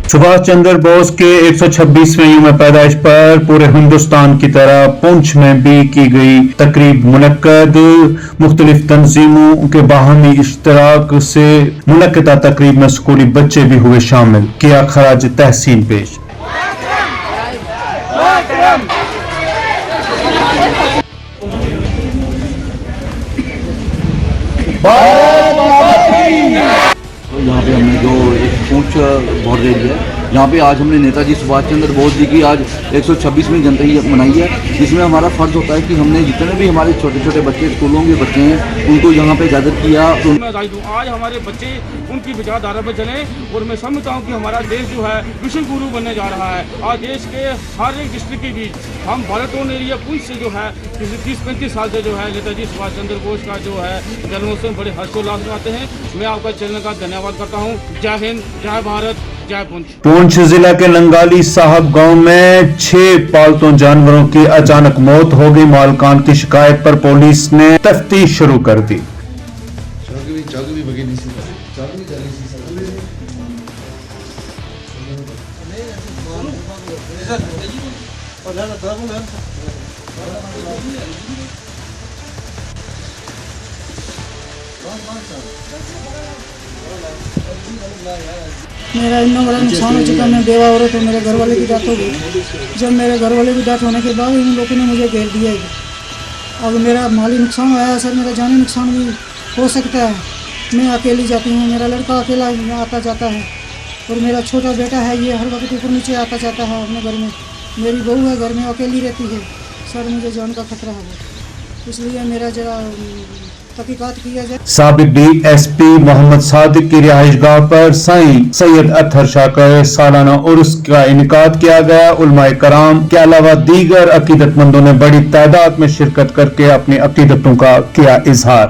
सुभाष चंद्र बोस के 126वें यूम पैदाइश पर पूरे हिंदुस्तान की तरह पुंछ में भी की गई तकरीब मुनक्कद। मुख्तलिफ तंजीमों के बाहमी इश्तराक से मुनक्कदा तकरीब में स्कूली बच्चे भी हुए शामिल, किया खराज तहसीन पेश। यहाँ पे हमने जो एक पूंछ भर रही है, यहाँ पे आज हमने नेताजी सुभाष चंद्र बोस जी की आज 126वीं जयंती मनाई है, जिसमें हमारा फ़र्ज़ होता है कि हमने जितने भी हमारे छोटे छोटे बच्चे स्कूलों के बच्चे हैं उनको यहाँ पे गैदर किया। आज हमारे बच्चे उनकी विचारधारा पर चले और मैं समझता हूँ कि हमारा देश जो है विश्व गुरु बनने जा रहा है। आज देश के हर एक डिस्ट्रिक्ट के बीच हम भारतों एरिया पुंछ से जो है 30-35 साल से जो है नेताजी सुभाष चंद्र बोस का जो है जन्मोत्सव बड़े हर्षोल्लास में आते हैं। मैं आपका चैनल का धन्यवाद करता हूँ। जय हिंद, जय भारत, जय पुंछ। पुंछ जिला के लंगाली साहब गांव में 6 पालतू जानवरों की अचानक मौत हो गई। मालकान की शिकायत पर पुलिस ने तफ्तीश शुरू कर दी। मेरा इतना बड़ा नुकसान हो चुका, मैं बेवा औरत हूँ, मेरे घर वाले की डेथ हो गई। जब मेरे घर वाले की डेथ होने के बाद इन लोगों ने मुझे घेर दिया है। अब मेरा माली नुकसान हुआ है सर, मेरा जानी नुकसान भी हो सकता है। मैं अकेली जाती हूँ, मेरा लड़का अकेला आता जाता है और मेरा छोटा बेटा है, ये हर वक्त ऊपर नीचे आता जाता है अपने घर में। मेरी बहू है घर में, अकेली रहती है। सर मुझे जान का खतरा है, इसलिए मेरा जरा तहकीकात किया जाए। साबिक DSP मोहम्मद सादिक की रिहाइशगाह पर साईं सैयद अतहर शाह का सालाना उर्स का इनेकाद किया गया। उलमाए कराम के अलावा दीगर अकीदतमंदों ने बड़ी तादाद में शिरकत करके अपनी अकीदतों का किया इजहार।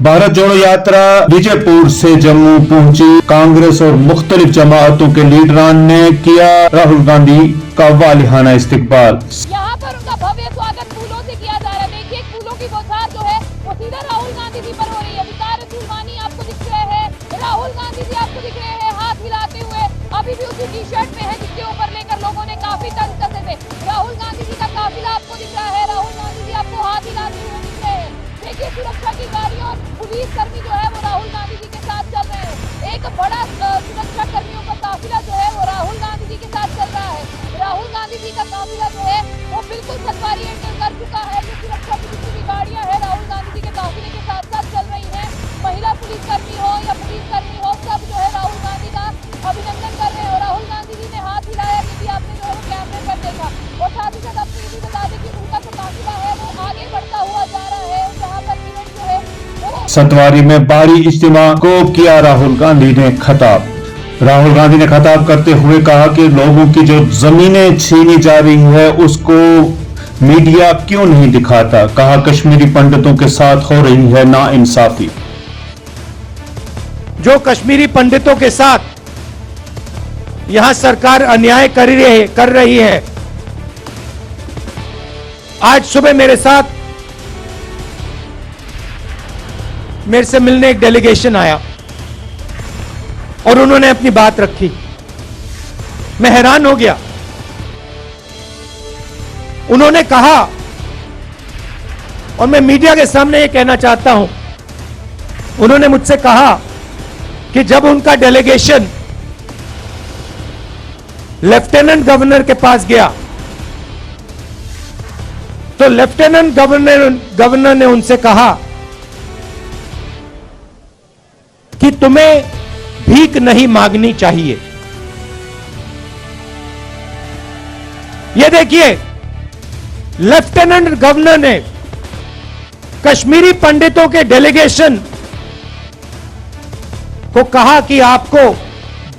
भारत जोड़ो यात्रा विजयपुर से जम्मू पहुंची। कांग्रेस और मुख्तलिफ जमाअतों के लीडरान ने किया राहुल गांधी का वालिहाना इस्तकबाल। यहाँ पर उनका भव्य स्वागत फूलों से किया जा रहा है। देखिए फूलों की बौछार जो है वो सीधा राहुल गांधी जी पर हो रही है। विकार सुलमानी आपको दिख रहे हैं, राहुल गांधी जी आपको दिख रहे हैं हाथ हिलाते हुए। अभी भी उसी टी-शर्ट में है जिसके ऊपर लेकर लोगों ने काफी तंज कसे थे। राहुल गांधी जी का काफिला आपको दिख रहा है, राहुल गांधी जी आपको हाथ हिलाते हुए दिख रहे हैं। देखिए सुरक्षा की गाड़ियां और पुलिस कर्मी जो है वो राहुल गांधी जी के साथ चल रहे हैं। एक बड़ा सुरक्षा कर्मियों का काफिला जो है वो राहुल गांधी जी के साथ चल रहा है। राहुल गांधी जी का काफिला जो है वो बिल्कुल सफारी एंटर कर चुका है। जो सुरक्षा की जितनी भी गाड़ियां हैं राहुल गांधी जी के काफिले के साथ साथ चल रही हैं। महिला पुलिसकर्मी हो या पुलिसकर्मी हो, सब जो है राहुल गांधी का अभिनंदन कर रहे हैं। और राहुल गांधी जी ने हाथ हिलाया, ये भी आपने जो है वो कैमरे पर देखा। और साथ ही साथ आपको ये भी बता दें कि उनका जो काफिला है वो आगे बढ़ता हुआ जा रहा है। जहाँ पर इवेंट जो है सतवारी में बारी इज्तिमा को किया राहुल गांधी ने खिताब। राहुल गांधी ने खिताब करते हुए कहा कि लोगों की जो जमीनें छीनी जा रही है उसको मीडिया क्यों नहीं दिखाता। कहा कश्मीरी पंडितों के साथ हो रही है नाइंसाफी। जो कश्मीरी पंडितों के साथ यहां सरकार अन्याय कर रही है। आज सुबह मेरे से मिलने एक डेलीगेशन आया और उन्होंने अपनी बात रखी। मैं हैरान हो गया। उन्होंने कहा, और मैं मीडिया के सामने ये कहना चाहता हूं, उन्होंने मुझसे कहा कि जब उनका डेलीगेशन लेफ्टिनेंट गवर्नर के पास गया तो लेफ्टिनेंट गवर्नर ने उनसे कहा कि तुम्हें भीख नहीं मांगनी चाहिए। ये देखिए, लेफ्टिनेंट गवर्नर ने कश्मीरी पंडितों के डेलीगेशन को कहा कि आपको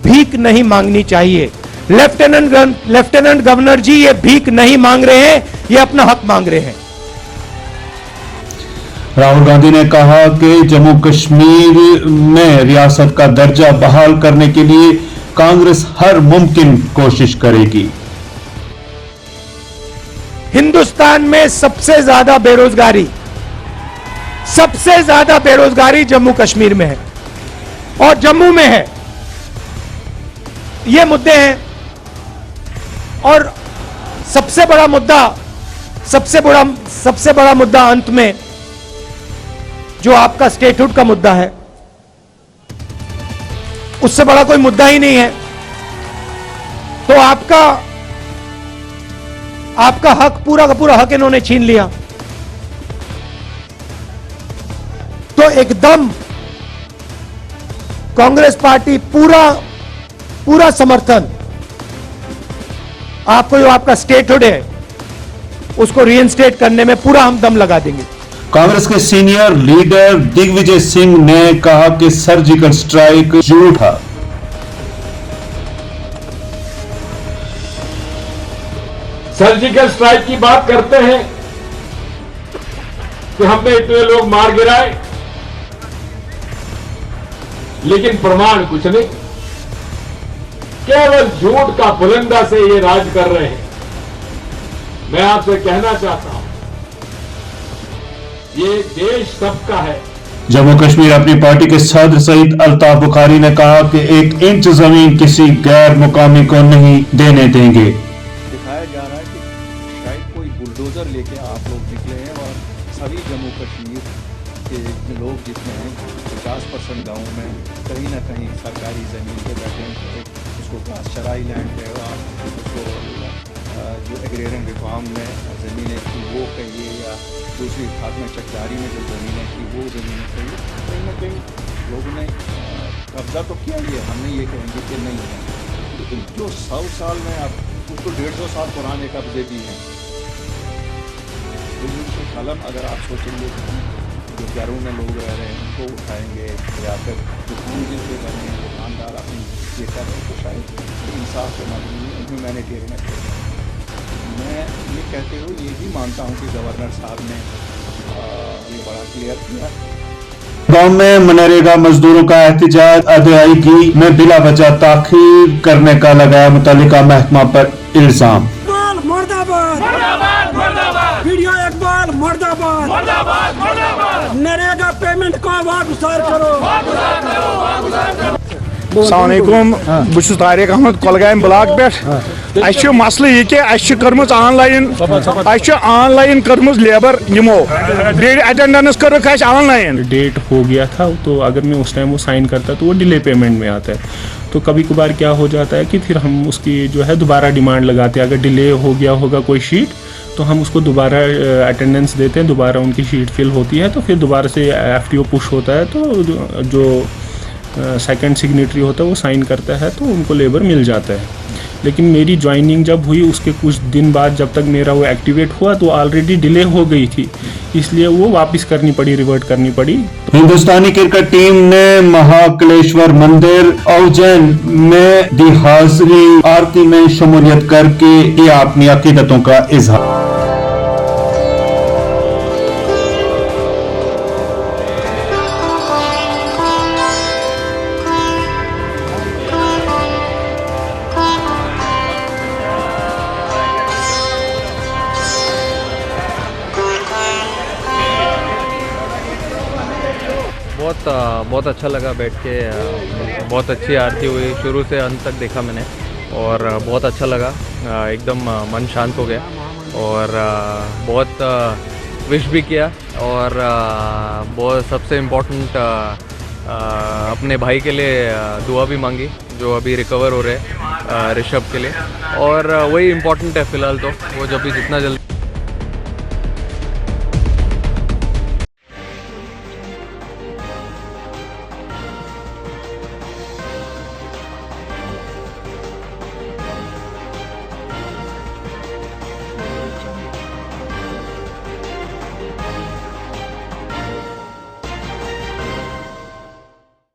भीख नहीं मांगनी चाहिए। लेफ्टिनेंट गवर्नर जी, ये भीख नहीं मांग रहे हैं, ये अपना हक मांग रहे हैं। राहुल गांधी ने कहा कि जम्मू कश्मीर में रियासत का दर्जा बहाल करने के लिए कांग्रेस हर मुमकिन कोशिश करेगी। हिंदुस्तान में सबसे ज्यादा बेरोजगारी जम्मू कश्मीर में है और जम्मू में है। ये मुद्दे हैं और सबसे बड़ा मुद्दा अंत में जो आपका स्टेटहुड का मुद्दा है, उससे बड़ा कोई मुद्दा ही नहीं है। तो आपका हक, पूरा का पूरा हक इन्होंने छीन लिया। तो एकदम कांग्रेस पार्टी पूरा समर्थन, आपको जो आपका स्टेटहुड है उसको रीइंस्टेट करने में पूरा हम दम लगा देंगे। कांग्रेस के सीनियर लीडर दिग्विजय सिंह ने कहा कि सर्जिकल स्ट्राइक झूठ था। सर्जिकल स्ट्राइक की बात करते हैं कि हमने इतने लोग मार गिराए, लेकिन प्रमाण कुछ नहीं, केवल झूठ का बुलंदा से ये राज कर रहे हैं। मैं आपसे कहना चाहता हूं, ये देश सबका है। जम्मू कश्मीर अपनी पार्टी के सदर सईद अल्ताफ बुखारी ने कहा कि 1 इंच जमीन किसी गैर मुकामी को नहीं देने देंगे। दिखाया जा रहा है कि शायद कोई बुलडोजर लेके आप लोग निकले हैं और सभी जम्मू कश्मीर के लोग जितने हैं 50% गाँव में कहीं ना कहीं सरकारी ज़मीन पे बैठे हैं। उसको घास चराई लैंड है, आप उसको जो एग्रेरियन रिफॉर्म में ज़मीनें थी वो कहिए, या दूसरी खात्मा चकदारी में जो ज़मीनें थी वो ज़मीनें कहिए, कहीं ना कहीं लोगों ने कब्ज़ा तो किया ही है। हमने ये कहेंगे कि नहीं है, लेकिन जो 100 साल में आप उसको 150 साल पुराने कब्जे भी हैं। तो कलम अगर आप सोचेंगे जो घरों में लोग रह रहे हैं उनको उठाएंगे, या फिर दुकान जिनसे बने हैं दुकानदार अपनी ये कर रहे हैं, तो शायद इंसाफ के मामले में ह्यूमैनिटेरियन है। मैं ये कहते हुए ये भी मानता हूँ कि गवर्नर साहब ने ये बड़ा क्लियर किया। गांव में मनरेगा मजदूरों का एहतजाज, अदायगी में बिला वजह ताखीर करने का लगाया मुतल्लिका महकमा पर इल्जाम। वीडियो इकबाल मुर्दाबाद, नरेगा पेमेंट को वापस करो। अस्सलामुअलैकुम, बस तारिक अहमद कोलगाम ब्लॉक पे मसल यह कि ऑनलाइन कर्म लेबर निमो डेट अटेंडेंस कर ऑनलाइन डेट हो गया था, तो अगर मैं उस टाइम वो साइन करता तो वो डिले पेमेंट में आता है। तो कभी कभार क्या हो जाता है कि फिर हम उसकी जो है दोबारा डिमांड लगाते हैं। अगर डिले हो गया होगा कोई शीट तो हम उसको दोबारा अटेंडेंस देते हैं, दोबारा उनकी शीट फिल होती है, तो फिर दोबारा से FTO पुश होता है, तो जो सेकंड सिग्नेटरी होता है वो साइन करता है, तो उनको लेबर मिल जाता है। लेकिन मेरी ज्वाइनिंग जब हुई उसके कुछ दिन बाद जब तक मेरा वो एक्टिवेट हुआ तो ऑलरेडी डिले हो गई थी, इसलिए वो वापस करनी पड़ी, रिवर्ट करनी पड़ी। हिंदुस्तानी क्रिकेट टीम ने महाकालेश्वर मंदिर उज्जैन में दी हाजिरी, आरती में शमूलियत करके किया अपनी अकीदतों का इजहार। बहुत अच्छा लगा बैठ के, बहुत अच्छी आरती हुई, शुरू से अंत तक देखा मैंने और बहुत अच्छा लगा, एकदम मन शांत हो गया और बहुत विश भी किया और बहुत सबसे इम्पोर्टेंट अपने भाई के लिए दुआ भी मांगी जो अभी रिकवर हो रहे हैं ऋषभ के लिए, और वही इम्पोर्टेंट है फ़िलहाल तो वो जब भी जितना जल्दी